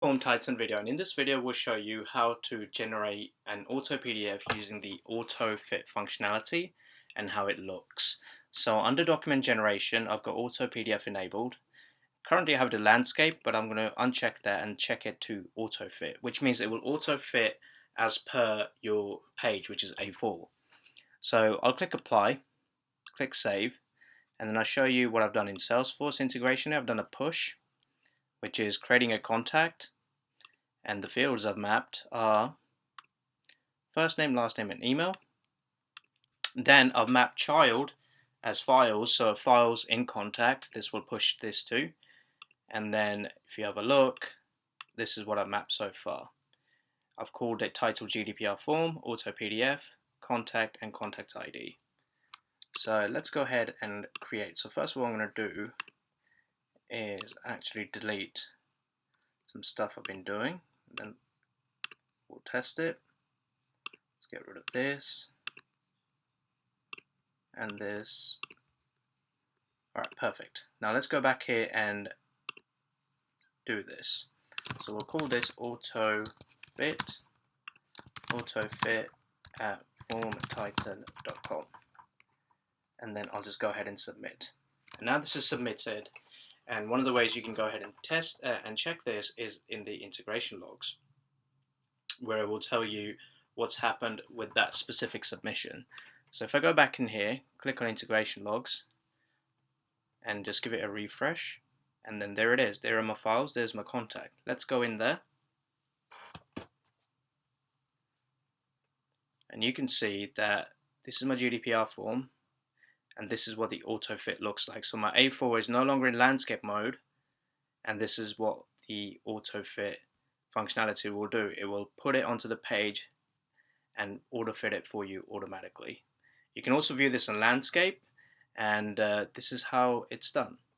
Form Titan video, and in this video we'll show you how to generate an auto PDF using the Autofit functionality and how it looks. So under document generation I've got Auto PDF enabled. Currently I have the landscape, but I'm going to uncheck that and check it to Autofit, which means it will auto fit as per your page, which is A4. So I'll click apply, click save, and then I'll show you what I've done in Salesforce integration. I've done a push, which is creating a contact, and the fields I've mapped are first name, last name, and email. Then I've mapped child as files, so files in contact, this will push this to. And then if you have a look, this is what I've mapped so far. I've called it title GDPR form, auto PDF, contact, and contact ID. So let's go ahead and create. So first of all, I'm going to do is actually delete some stuff I've been doing. And then we'll test it. Let's get rid of this and this. Alright, perfect. Now let's go back here and do this. So we'll call this autofit at formtitan.com, and then I'll just go ahead and submit. And now this is submitted, and one of the ways you can go ahead and test and check this is in the integration logs, where it will tell you what's happened with that specific submission. So if I go back in here, click on integration logs, and just give it a refresh, and then there it is. There are my files, there's my contact. Let's go in there. And you can see that this is my GDPR form, and this is what the autofit looks like. So my A4 is no longer in landscape mode, and this is what the autofit functionality will do. It will put it onto the page and autofit it for you automatically. You can also view this in landscape, and this is how it's done.